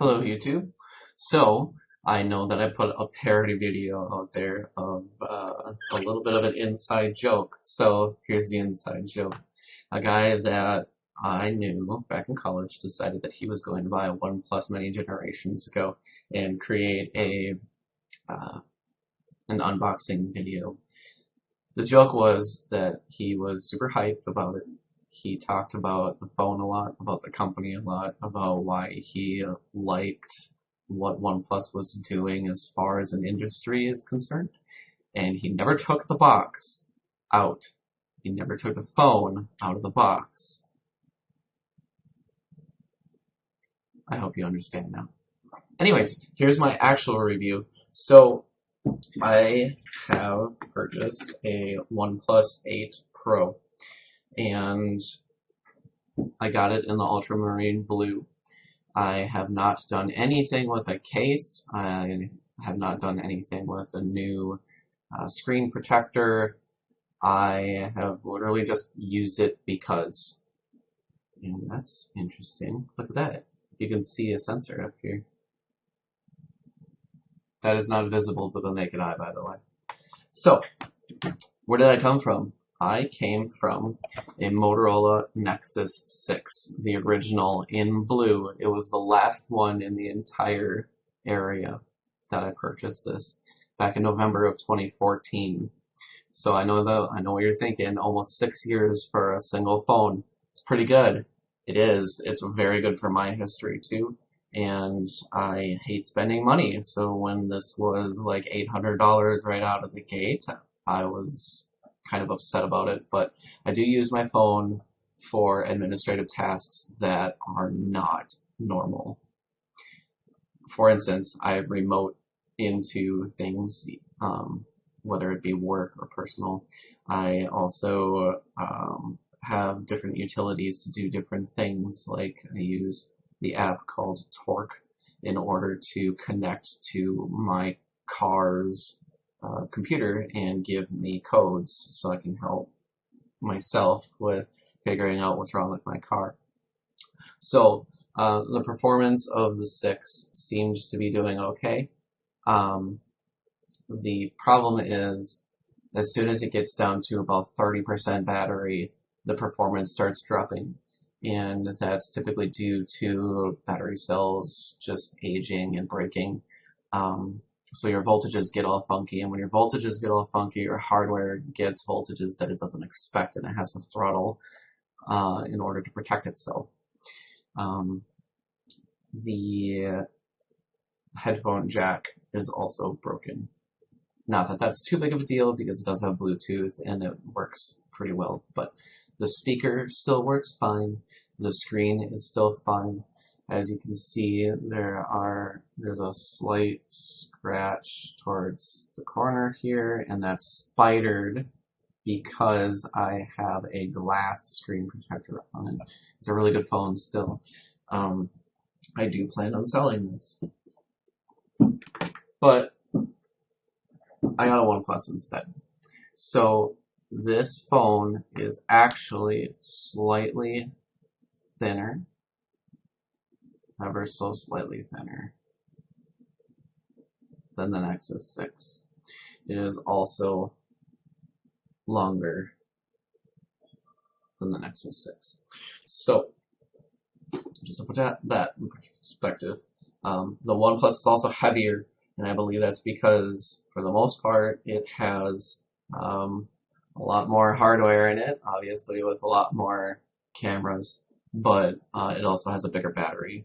Hello YouTube. So I know that I put a parody video out there of a little bit of an inside joke. So here's the inside joke. A guy that I knew back in college decided that he was going to buy a OnePlus many generations ago and create uh, an unboxing video. The joke was that he was super hyped about it. He talked about the phone a lot, about the company a lot, about why he liked what OnePlus was doing as far as an industry is concerned. And he never took the box out. He never took the phone out of the box. I hope you understand now. Anyways, here's my actual review. So I have purchased a OnePlus 8 Pro, and I got it in the ultramarine blue. I have not done anything with a case. I have not done anything with a new screen protector. I have literally just used it because. And that's interesting. Look at that. You can see a sensor up here. That is not visible to the naked eye, by the way. So, where did I come from? I came from a Motorola Nexus 6, the original in blue. It was the last one in the entire area that I purchased this back in November of 2014. So I know what you're thinking. Almost 6 years for a single phone. It's pretty good. It is. It's very good for my history too. And I hate spending money. So when this was like $800 right out of the gate, I was kind of upset about it. But I do use my phone for administrative tasks that are not normal. For instance, I remote into things, whether it be work or personal. I also have different utilities to do different things, like I use the app called Torque in order to connect to my car's computer and give me codes so I can help myself with figuring out what's wrong with my car. So the performance of the 6 seems to be doing okay. The problem is, as soon as it gets down to about 30% battery, the performance starts dropping. And that's typically due to battery cells just aging and breaking. So your voltages get all funky, and when your voltages get all funky, your hardware gets voltages that it doesn't expect, and it has to throttle in order to protect itself. The headphone jack is also broken. Not that that's too big of a deal because it does have Bluetooth and it works pretty well, but the speaker still works fine. The screen is still fine. As you can see, there's a slight scratch towards the corner here, and that's spidered because I have a glass screen protector on it. It's a really good phone still. I do plan on selling this, but I got a OnePlus instead. So this phone is actually slightly thinner, ever so slightly thinner than the Nexus 6. It is also longer than the Nexus 6. So, just to put that in perspective, the OnePlus is also heavier, and I believe that's because, for the most part, it has a lot more hardware in it, obviously with a lot more cameras, but it also has a bigger battery.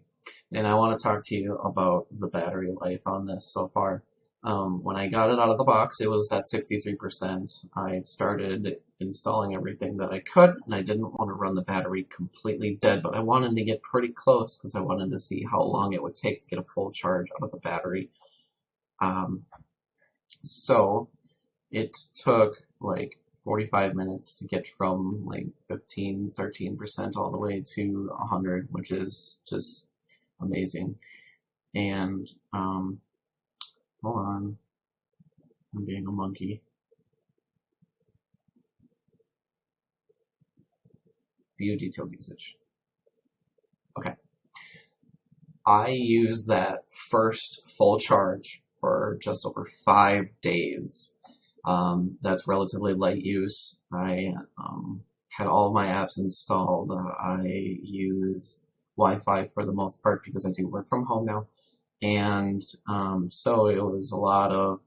And I want to talk to you about the battery life on this so far. When I got it out of the box, it was at 63%. I started installing everything that I could, and I didn't want to run the battery completely dead, but I wanted to get pretty close because I wanted to see how long it would take to get a full charge out of the battery. So it took like 45 minutes to get from like 13% all the way to 100, which is just amazing. And hold on, I'm being a monkey. View detailed usage. Okay. I used that first full charge for just over 5 days. That's relatively light use. I had all of my apps installed. I used Wi-Fi for the most part because I do work from home now. And so it was a lot of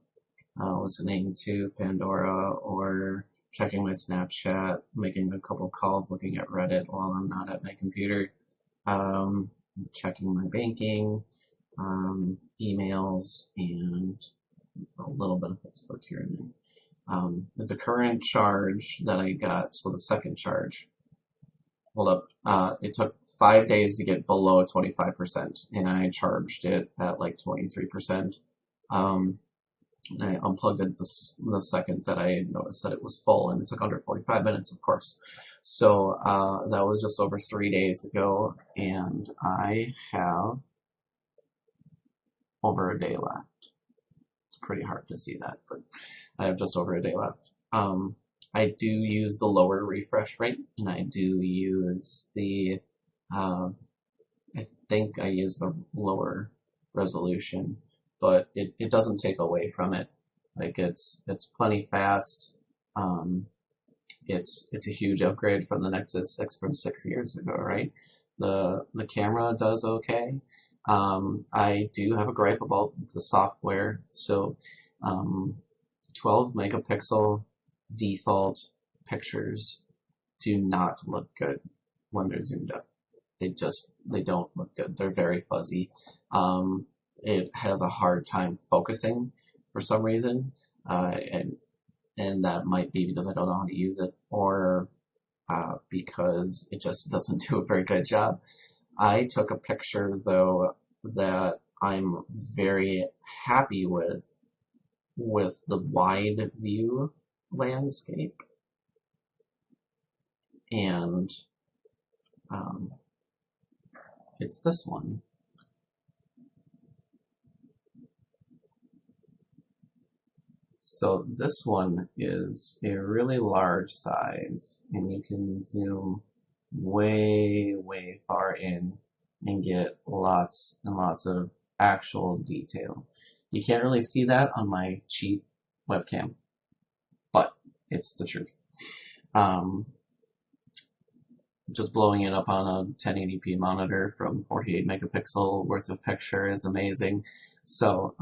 listening to Pandora or checking my Snapchat, making a couple calls, looking at Reddit while I'm not at my computer, checking my banking, emails, and a little bit of Facebook here and there. The current charge that I got, so the second charge, hold up, it took 5 days to get below 25%, and I charged it at like 23%. And I unplugged it the second that I noticed that it was full, and it took under 45 minutes, of course. So that was just over 3 days ago, and I have over a day left. It's pretty hard to see that, but I have just over a day left. I do use the lower refresh rate, and I do use the, I think I use the lower resolution, but it doesn't take away from it. Like it's plenty fast. It's a huge upgrade from the Nexus 6 from 6 years ago, right? The camera does okay. I do have a gripe about the software. So 12 megapixel default pictures do not look good when they're zoomed up. They don't look good. They're very fuzzy. It has a hard time focusing for some reason, and that might be because I don't know how to use it, or because it just doesn't do a very good job. I took a picture though that I'm very happy with the wide view landscape, and it's this one. So this one is a really large size, and you can zoom way, way far in and get lots and lots of actual detail. You can't really see that on my cheap webcam, but it's the truth. Just blowing it up on a 1080p monitor from 48 megapixel worth of picture is amazing. So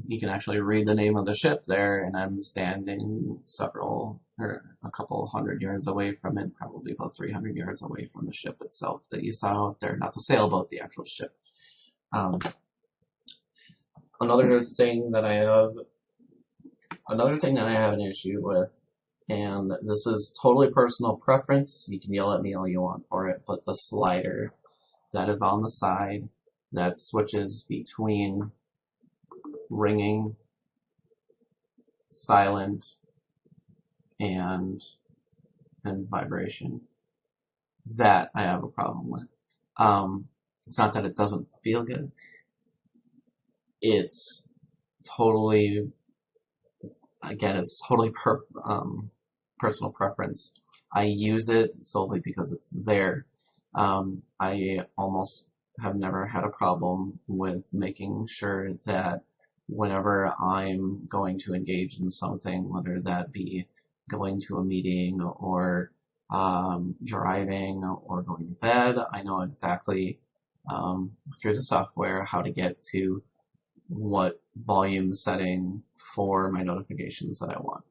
you can actually read the name of the ship there, and I'm standing a couple hundred yards away from it, probably about 300 yards away from the ship itself that you saw out there, not the sailboat, the actual ship. Another thing that I have an issue with, and this is totally personal preference, you can yell at me all you want for it, but the slider that is on the side that switches between ringing, silent, and vibration, that I have a problem with. It's not that it doesn't feel good. It's totally personal preference. I use it solely because it's there. I almost have never had a problem with making sure that whenever I'm going to engage in something, whether that be going to a meeting or driving or going to bed, I know exactly through the software how to get to what volume setting for my notifications that I want.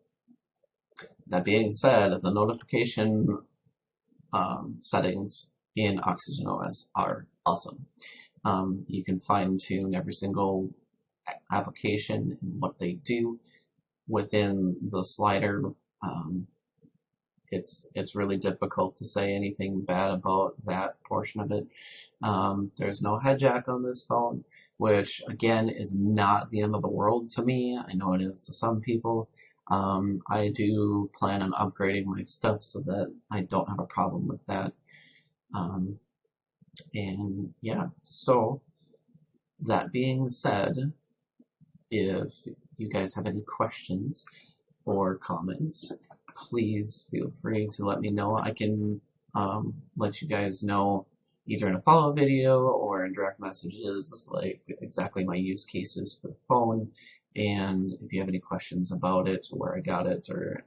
That being said, the notification settings in Oxygen OS are awesome. You can fine tune every single application and what they do within the slider. It's really difficult to say anything bad about that portion of it. There's no head jack on this phone, which again is not the end of the world to me. I know it is to some people. I do plan on upgrading my stuff so that I don't have a problem with that. And yeah, so that being said, if you guys have any questions or comments, please feel free to let me know. I can let you guys know either in a follow-up video or in direct messages, like exactly my use cases for the phone. And if you have any questions about it, or where I got it, or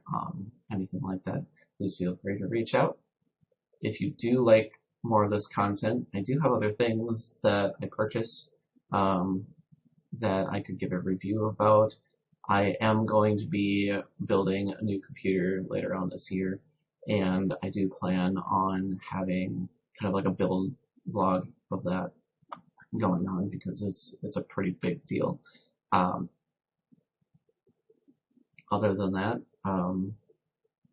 anything like that, please feel free to reach out. If you do like more of this content, I do have other things that I purchase that I could give a review about. I am going to be building a new computer later on this year, and I do plan on having kind of like a build vlog of that going on because it's a pretty big deal. Other than that,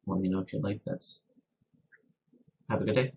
let me know if you like this. Have a good day.